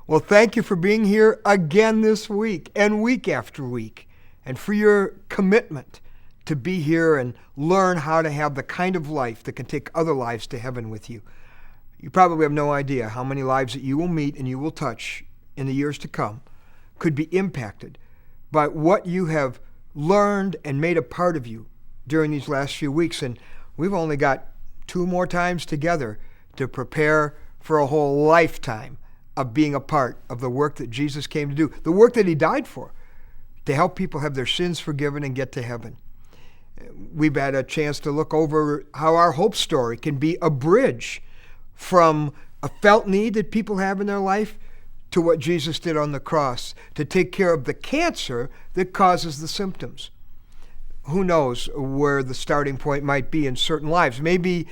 Well, thank you for being here again this week and week after week, and for your commitment to be here and learn how to have the kind of life that can take other lives to heaven with you. You probably have no idea how many lives that you will meet and you will touch in the years to come could be impacted by what you have learned and made a part of you during these last few weeks. And we've only got 2 more times together to prepare for a whole lifetime of being a part of the work that Jesus came to do, the work that he died for, to help people have their sins forgiven and get to heaven. We've had a chance to look over how our hope story can be a bridge from a felt need that people have in their life to what Jesus did on the cross to take care of the cancer that causes the symptoms. Who knows where the starting point might be in certain lives. Maybe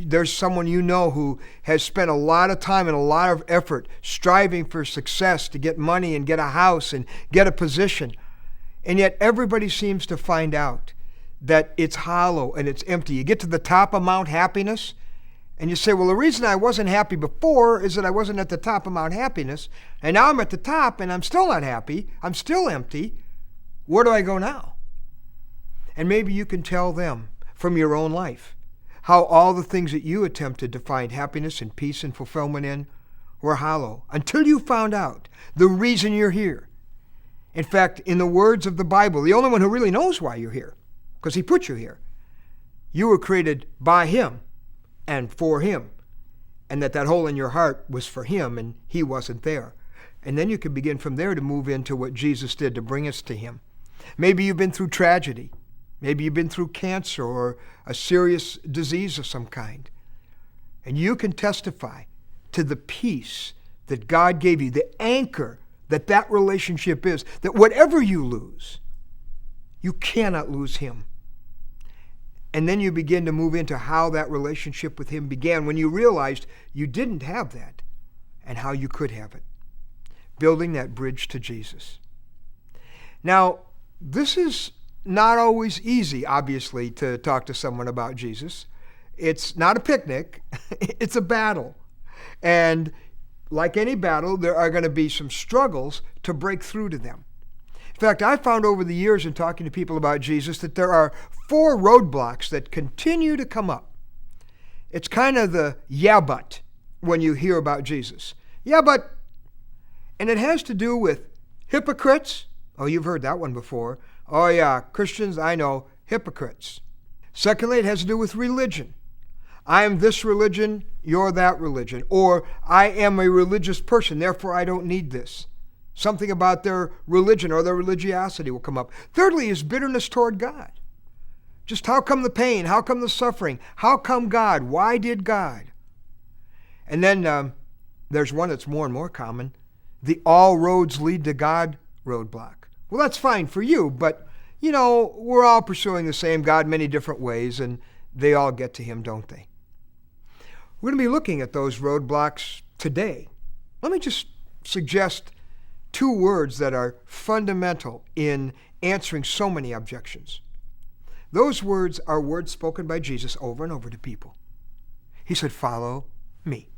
there's someone you know who has spent a lot of time and a lot of effort striving for success to get money and get a house and get a position. And yet everybody seems to find out that it's hollow and it's empty. You get to the top of Mount Happiness and you say, well, the reason I wasn't happy before is that I wasn't at the top of Mount Happiness, and now I'm at the top and I'm still not happy. I'm still empty. Where do I go now? And maybe you can tell them from your own life how all the things that you attempted to find happiness and peace and fulfillment in were hollow until you found out the reason you're here. In fact, in the words of the Bible, the only one who really knows why you're here, because he put you here, you were created by him and for him, and that hole in your heart was for him and he wasn't there. And then you can begin from there to move into what Jesus did to bring us to him. Maybe you've been through tragedy. Maybe you've been through cancer or a serious disease of some kind. And you can testify to the peace that God gave you, the anchor that relationship is, that whatever you lose, you cannot lose him. And then you begin to move into how that relationship with him began when you realized you didn't have that and how you could have it. Building that bridge to Jesus. Now, this is not always easy, obviously, to talk to someone about Jesus. It's not a picnic. It's a battle. And like any battle, there are going to be some struggles to break through to them. In fact, I found over the years in talking to people about Jesus that there are 4 roadblocks that continue to come up. It's kind of the yeah, but when you hear about Jesus. Yeah, but. And it has to do with hypocrites. Oh, you've heard that one before. Oh yeah, Christians, I know, hypocrites. Secondly, it has to do with religion. I am this religion, you're that religion. Or I am a religious person, therefore I don't need this. Something about their religion or their religiosity will come up. Thirdly is bitterness toward God. Just how come the pain? How come the suffering? How come God? Why did God? And then there's one that's more and more common, the all roads lead to God roadblock. Well, that's fine for you, but, you know, we're all pursuing the same God many different ways, and they all get to him, don't they? We're going to be looking at those roadblocks today. Let me just suggest 2 words that are fundamental in answering so many objections. Those words are words spoken by Jesus over and over to people. He said, follow me.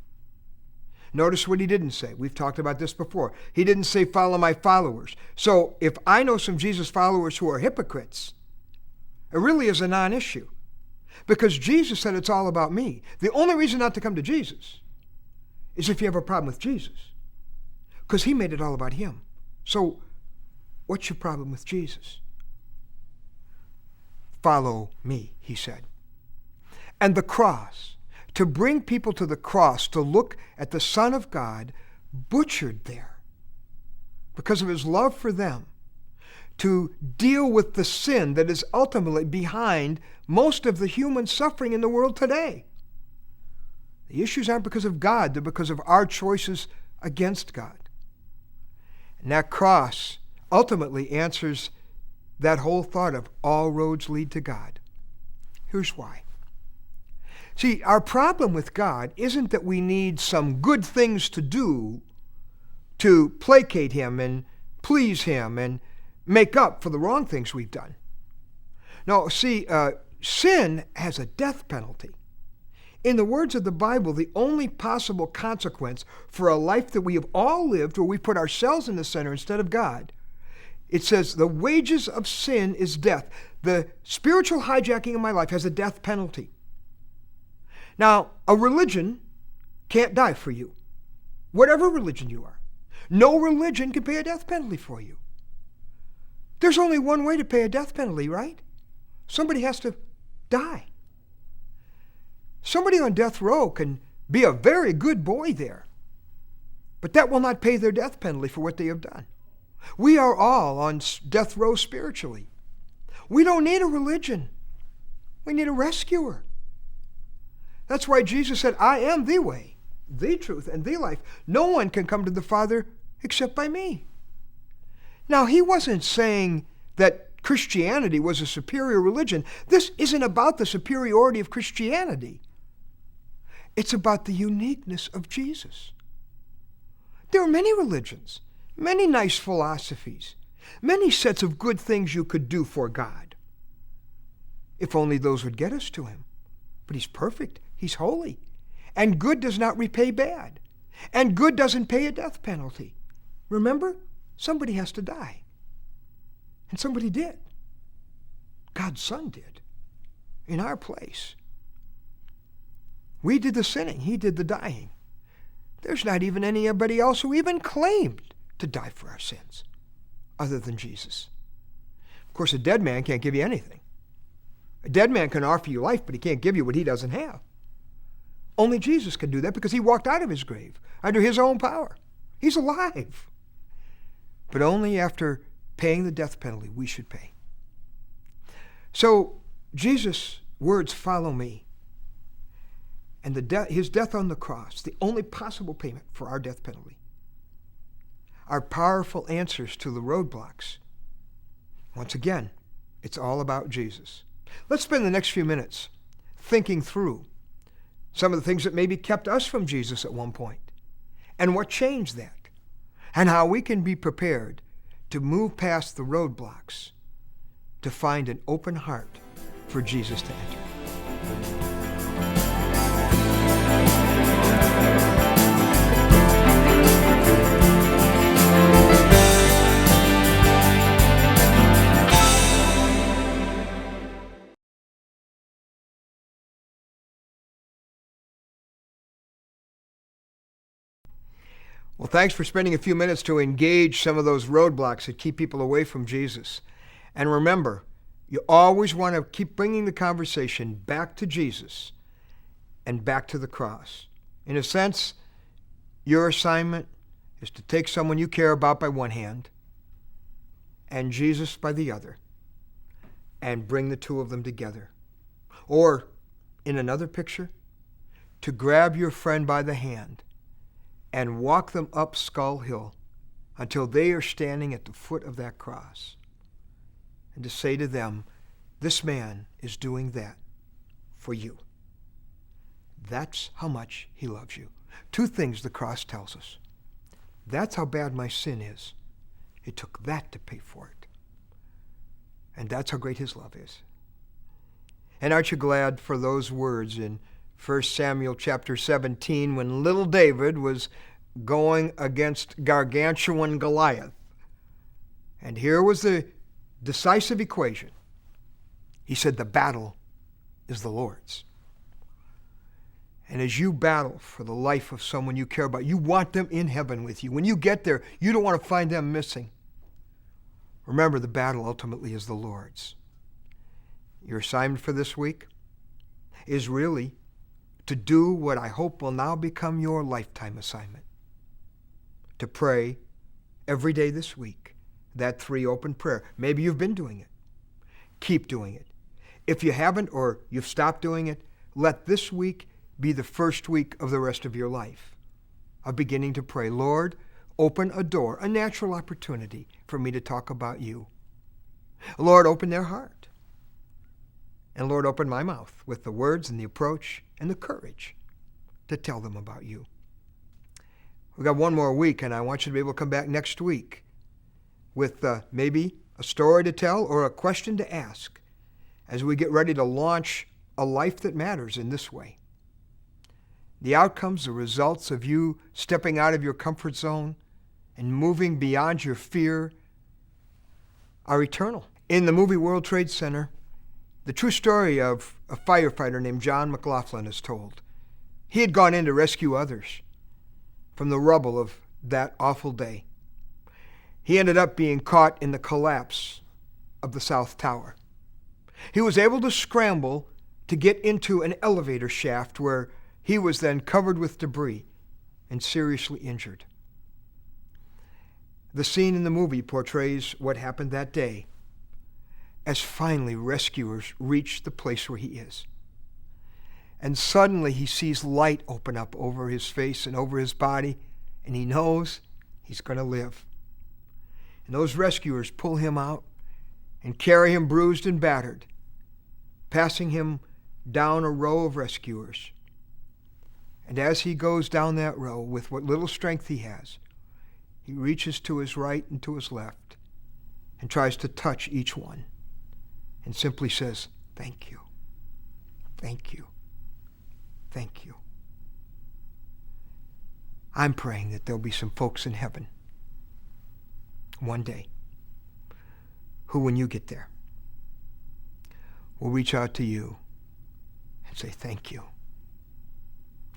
Notice what he didn't say. We've talked about this before. He didn't say, follow my followers. So if I know some Jesus followers who are hypocrites, it really is a non-issue. Because Jesus said it's all about me. The only reason not to come to Jesus is if you have a problem with Jesus. Because he made it all about him. So what's your problem with Jesus? Follow me, he said. And the cross, to bring people to the cross, to look at the Son of God butchered there because of his love for them, to deal with the sin that is ultimately behind most of the human suffering in the world today. The issues aren't because of God, they're because of our choices against God. And that cross ultimately answers that whole thought of all roads lead to God. Here's why. See, our problem with God isn't that we need some good things to do to placate him and please him and make up for the wrong things we've done. No, see, sin has a death penalty. In the words of the Bible, the only possible consequence for a life that we have all lived where we put ourselves in the center instead of God, it says the wages of sin is death. The spiritual hijacking of my life has a death penalty. Now, a religion can't die for you. Whatever religion you are. No religion can pay a death penalty for you. There's only one way to pay a death penalty, right? Somebody has to die. Somebody on death row can be a very good boy there, but that will not pay their death penalty for what they have done. We are all on death row spiritually. We don't need a religion. We need a rescuer. That's why Jesus said, I am the way, the truth, and the life. No one can come to the Father except by me. Now, he wasn't saying that Christianity was a superior religion. This isn't about the superiority of Christianity. It's about the uniqueness of Jesus. There are many religions, many nice philosophies, many sets of good things you could do for God. If only those would get us to him. But he's perfect. He's holy. And good does not repay bad. And good doesn't pay a death penalty. Remember? Somebody has to die. And somebody did. God's Son did. In our place. We did the sinning. He did the dying. There's not even anybody else who even claimed to die for our sins other than Jesus. Of course, a dead man can't give you anything. A dead man can offer you life, but he can't give you what he doesn't have. Only Jesus can do that because he walked out of his grave under his own power. He's alive. But only after paying the death penalty we should pay. So Jesus' words, follow me. And his death on the cross, the only possible payment for our death penalty, are powerful answers to the roadblocks. Once again, it's all about Jesus. Let's spend the next few minutes thinking through some of the things that maybe kept us from Jesus at one point, and what changed that, and how we can be prepared to move past the roadblocks to find an open heart for Jesus to enter. Well, thanks for spending a few minutes to engage some of those roadblocks that keep people away from Jesus. And remember, you always want to keep bringing the conversation back to Jesus and back to the cross. In a sense, your assignment is to take someone you care about by one hand and Jesus by the other and bring the two of them together. Or, in another picture, to grab your friend by the hand and walk them up Skull Hill until they are standing at the foot of that cross. And to say to them, this man is doing that for you. That's how much he loves you. Two things the cross tells us. That's how bad my sin is. It took that to pay for it. And that's how great his love is. And aren't you glad for those words in 1 Samuel chapter 17 when little David was going against gargantuan Goliath. And here was the decisive equation. He said, the battle is the Lord's. And as you battle for the life of someone you care about, you want them in heaven with you. When you get there, you don't want to find them missing. Remember, the battle ultimately is the Lord's. Your assignment for this week is really to do what I hope will now become your lifetime assignment. To pray every day this week, that 3 open prayer. Maybe you've been doing it. Keep doing it. If you haven't or you've stopped doing it, let this week be the first week of the rest of your life of beginning to pray, Lord, open a door, a natural opportunity for me to talk about you. Lord, open their heart. And Lord, open my mouth with the words and the approach and the courage to tell them about you. We've got one more week, and I want you to be able to come back next week with maybe a story to tell or a question to ask as we get ready to launch a life that matters in this way. The outcomes, the results of you stepping out of your comfort zone and moving beyond your fear are eternal. In the movie World Trade Center, the true story of a firefighter named John McLaughlin is told. He had gone in to rescue others from the rubble of that awful day. He ended up being caught in the collapse of the South Tower. He was able to scramble to get into an elevator shaft where he was then covered with debris and seriously injured. The scene in the movie portrays what happened that day as finally rescuers reach the place where he is. And suddenly he sees light open up over his face and over his body, and he knows he's going to live. And those rescuers pull him out and carry him bruised and battered, passing him down a row of rescuers. And as he goes down that row with what little strength he has, he reaches to his right and to his left and tries to touch each one and simply says, "Thank you, thank you, thank you." I'm praying that there'll be some folks in heaven one day who, when you get there, will reach out to you and say, "Thank you.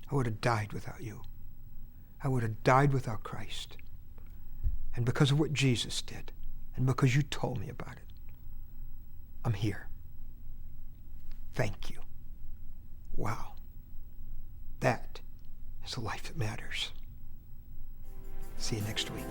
I would have died without you. I would have died without Christ. And because of what Jesus did, and because you told me about it, I'm here. Thank you." Wow. That is a life that matters. See you next week.